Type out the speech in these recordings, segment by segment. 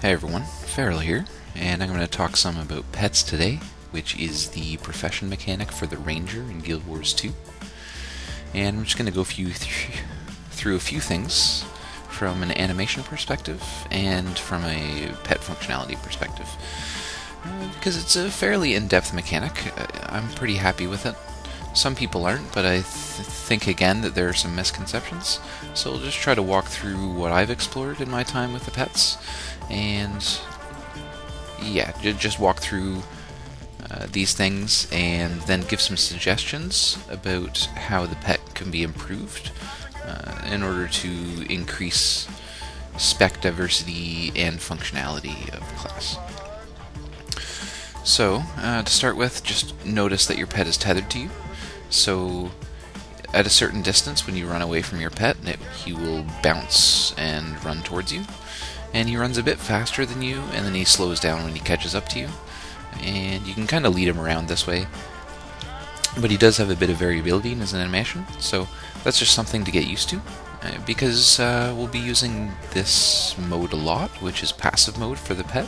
Hey everyone, Farrell here, and I'm going to talk some about pets today, which is the profession mechanic for the Ranger in Guild Wars 2. And I'm just going to go through a few things from an animation perspective and from a pet functionality perspective. Because it's a fairly in-depth mechanic, I'm pretty happy with it. Some people aren't, but I think again that there are some misconceptions. So I'll just try to walk through what I've explored in my time with the pets, and yeah, just walk through these things and then give some suggestions about how the pet can be improved in order to increase spec diversity and functionality of the class. So, to start with, just notice that your pet is tethered to you. So, at a certain distance, when you run away from your pet, he will bounce and run towards you. And he runs a bit faster than you, and then he slows down when he catches up to you. And you can kind of lead him around this way. But he does have a bit of variability in his animation, so that's just something to get used to. Because we'll be using this mode a lot, which is passive mode for the pet,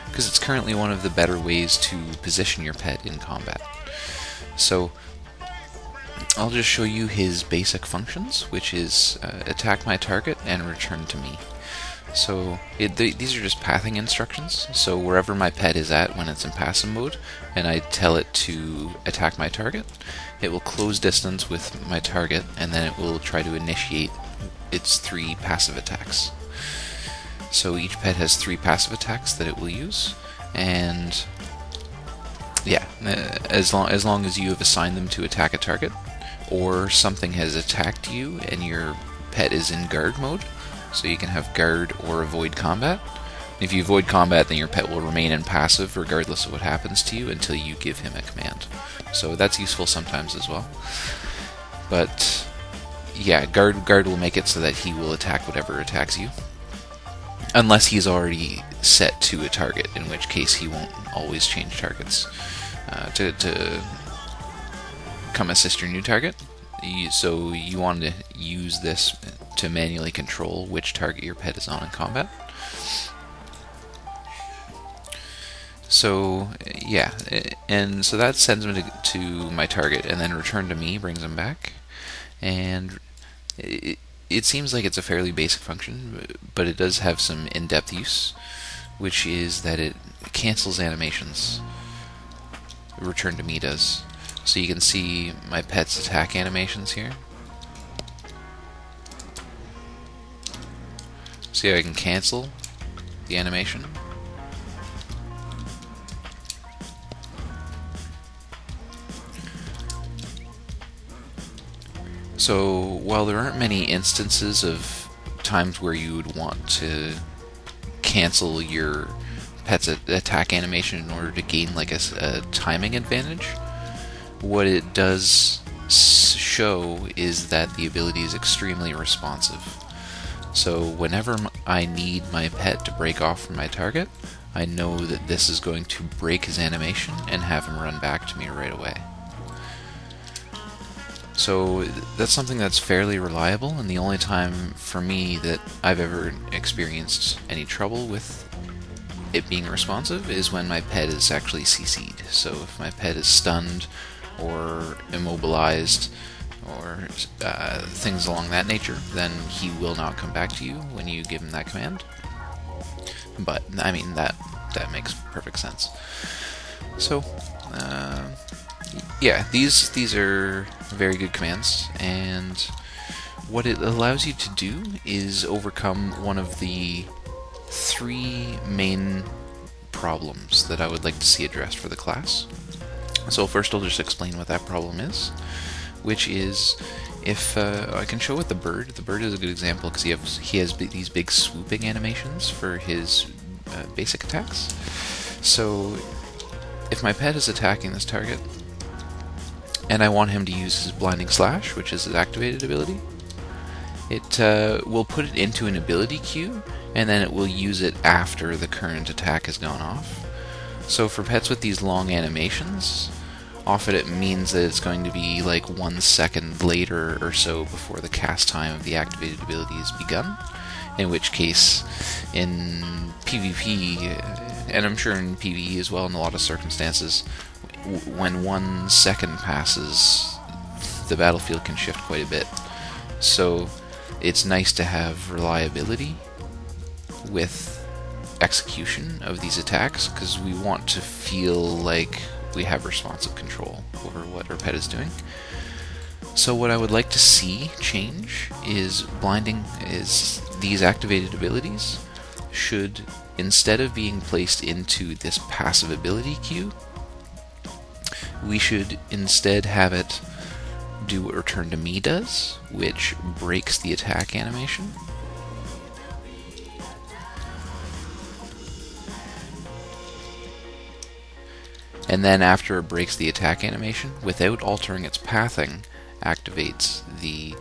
because it's currently one of the better ways to position your pet in combat. So, I'll just show you his basic functions, which is attack my target and return to me. So these are just pathing instructions, so wherever my pet is at when it's in passive mode, and I tell it to attack my target, it will close distance with my target, and then it will try to initiate its 3 passive attacks. So each pet has 3 passive attacks that it will use, and yeah, as long as you have assigned them to attack a target, or something has attacked you and your pet is in guard mode, so you can have guard or avoid combat. If you avoid combat, then your pet will remain in passive regardless of what happens to you until you give him a command. So that's useful sometimes as well. But yeah, guard will make it so that he will attack whatever attacks you, unless he's already set to a target, in which case he won't always change targets to come assist your new target. So you want to use this to manually control which target your pet is on in combat. So yeah, and so that sends him to my target, and then return to me brings him back. And it seems like it's a fairly basic function, but it does have some in-depth use, which is that it cancels animations. Return to me does. So you can see my pet's attack animations here. See how I can cancel the animation? So while there aren't many instances of times where you would want to cancel your pet's attack animation in order to gain like a timing advantage, what it does show is that the ability is extremely responsive. So whenever I need my pet to break off from my target, I know that this is going to break his animation and have him run back to me right away. So that's something that's fairly reliable, and the only time for me that I've ever experienced any trouble with it being responsive is when my pet is actually CC'd. So if my pet is stunned or immobilized or things along that nature, then he will not come back to you when you give him that command. But I mean that makes perfect sense. So yeah, these are very good commands, and what it allows you to do is overcome one of the 3 main problems that I would like to see addressed for the class. So first I'll just explain what that problem is, which is if I can show with the bird. The bird is a good example because he has these big swooping animations for his basic attacks. So if my pet is attacking this target, and I want him to use his Blinding Slash, which is his activated ability, it will put it into an ability queue, and then it will use it after the current attack has gone off. So for pets with these long animations, often it means that it's going to be like 1 second later or so before the cast time of the activated ability is begun, in which case in PvP, and I'm sure in PvE as well in a lot of circumstances, when 1 second passes, the battlefield can shift quite a bit. So it's nice to have reliability with execution of these attacks, because we want to feel like we have responsive control over what our pet is doing. So what I would like to see change is these activated abilities should, instead of being placed into this passive ability queue, we should instead have it do what Return to Me does, which breaks the attack animation. And then after it breaks the attack animation, without altering its pathing, activates the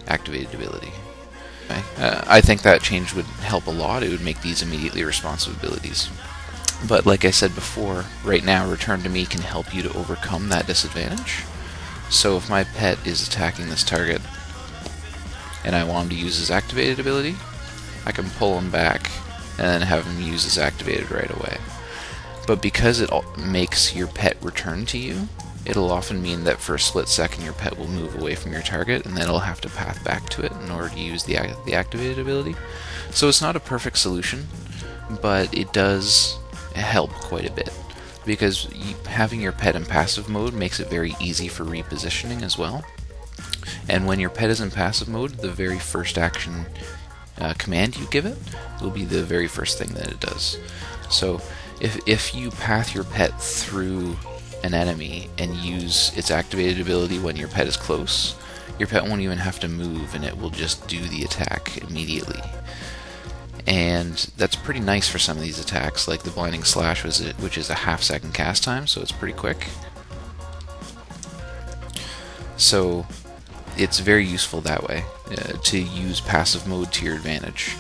activated ability. Okay. I think that change would help a lot. It would make these immediately responsive abilities. But like I said before, right now Return to Me can help you to overcome that disadvantage. So if my pet is attacking this target and I want him to use his activated ability, I can pull him back and then have him use his activated right away. But because it makes your pet return to you, it'll often mean that for a split second your pet will move away from your target, and then it'll have to path back to it in order to use the activated ability. So it's not a perfect solution, but it does help quite a bit, because having your pet in passive mode makes it very easy for repositioning as well. And when your pet is in passive mode, the very first action command you give it will be the very first thing that it does. So if you path your pet through an enemy and use its activated ability when your pet is close, your pet won't even have to move and it will just do the attack immediately. And that's pretty nice for some of these attacks, like the Blinding Slash, which is a half-second cast time, so it's pretty quick. So it's very useful that way, to use passive mode to your advantage.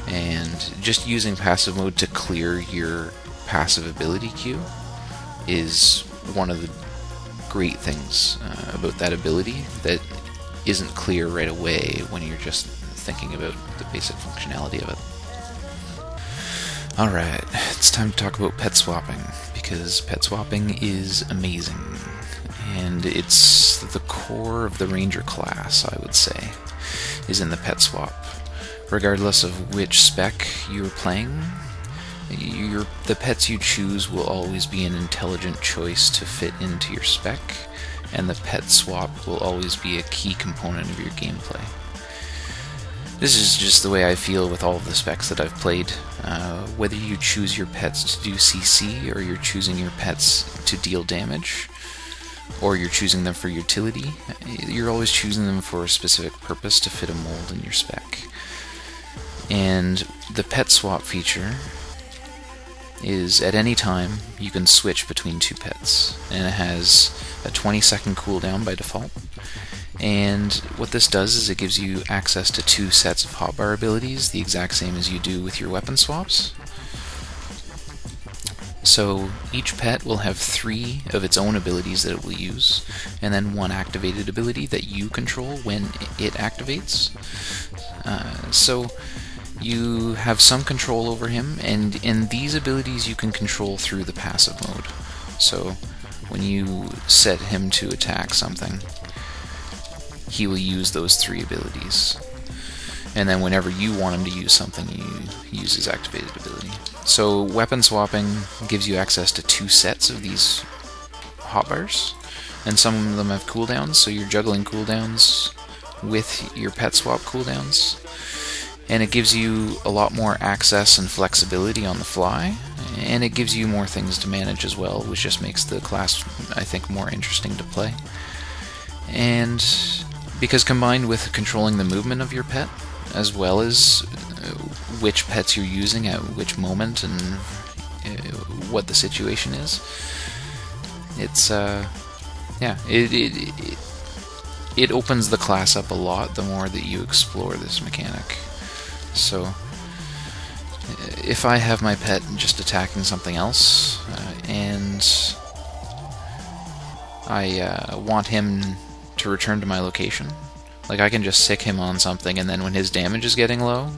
And just using passive mode to clear your passive ability queue is one of the great things about that ability that isn't clear right away when you're just thinking about the basic functionality of it. Alright, it's time to talk about pet swapping, because pet swapping is amazing, and it's the core of the Ranger class, I would say, is in the pet swap. Regardless of which spec you're playing, the pets you choose will always be an intelligent choice to fit into your spec, and the pet swap will always be a key component of your gameplay. This is just the way I feel with all of the specs that I've played. Whether you choose your pets to do CC, or you're choosing your pets to deal damage, or you're choosing them for utility, you're always choosing them for a specific purpose to fit a mold in your spec. And the pet swap feature is at any time you can switch between two pets, and it has a 20-second cooldown by default. And what this does is it gives you access to 2 sets of hotbar abilities, the exact same as you do with your weapon swaps. So each pet will have 3 of its own abilities that it will use, and then 1 activated ability that you control when it activates. So you have some control over him, and in these abilities you can control through the passive mode. So when you set him to attack something, he will use those 3 abilities. And then whenever you want him to use something, you use his activated ability. So weapon swapping gives you access to 2 sets of these hotbars, and some of them have cooldowns, so you're juggling cooldowns with your pet swap cooldowns. And it gives you a lot more access and flexibility on the fly, and it gives you more things to manage as well, which just makes the class, I think, more interesting to play. And because combined with controlling the movement of your pet, as well as which pets you're using at which moment and what the situation is, it's it opens the class up a lot the more that you explore this mechanic. So if I have my pet just attacking something else, and I want him to return to my location, like I can just sick him on something, and then when his damage is getting low,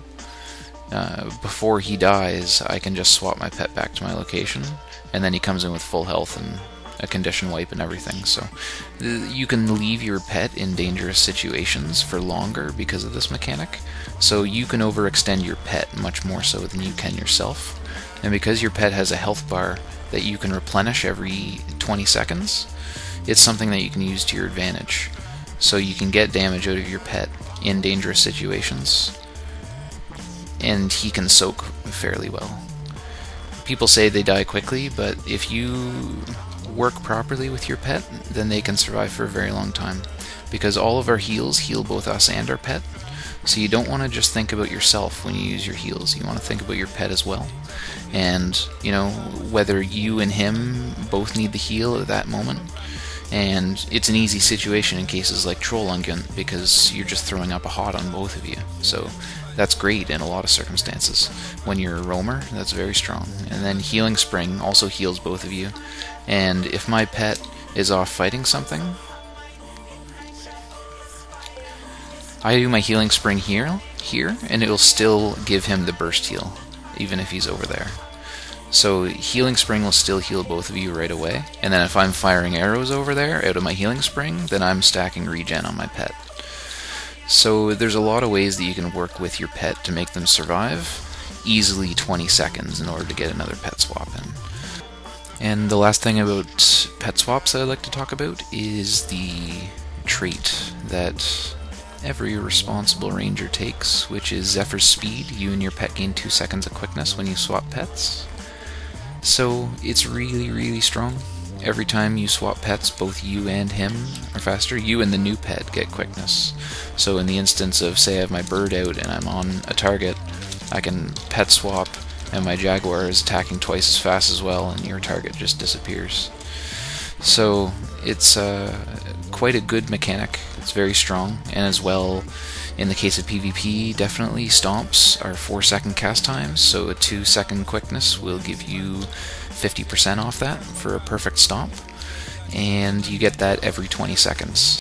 before he dies, I can just swap my pet back to my location, and then he comes in with full health and a condition wipe and everything. So you can leave your pet in dangerous situations for longer because of this mechanic. So you can overextend your pet much more so than you can yourself. And because your pet has a health bar that you can replenish every 20 seconds, it's something that you can use to your advantage. So you can get damage out of your pet in dangerous situations, and he can soak fairly well. People say they die quickly, but if you work properly with your pet, then they can survive for a very long time, because all of our heals heal both us and our pet. So you don't want to just think about yourself when you use your heals, you want to think about your pet as well. And, you know, whether you and him both need the heal at that moment, and it's an easy situation in cases like Troll Unguent, because you're just throwing up a hot on both of you. So that's great in a lot of circumstances. When you're a roamer, that's very strong. And then Healing Spring also heals both of you. And if my pet is off fighting something, I do my Healing Spring here, and it'll still give him the burst heal, even if he's over there. So Healing Spring will still heal both of you right away, and then if I'm firing arrows over there out of my Healing Spring, then I'm stacking regen on my pet. So there's a lot of ways that you can work with your pet to make them survive easily 20 seconds in order to get another pet swap in. And the last thing about pet swaps that I'd like to talk about is the trait that every responsible ranger takes, which is Zephyr's Speed. You and your pet gain 2 seconds of quickness when you swap pets. So it's really, really strong. Every time you swap pets, both you and him are faster. You and the new pet get quickness. So in the instance of, say I have my bird out and I'm on a target, I can pet swap and my jaguar is attacking twice as fast as well, and your target just disappears. So it's quite a good mechanic. It's very strong, and as well, in the case of PvP, definitely stomps are 4-second cast times, so a 2-second quickness will give you 50% off that for a perfect stomp, and you get that every 20 seconds.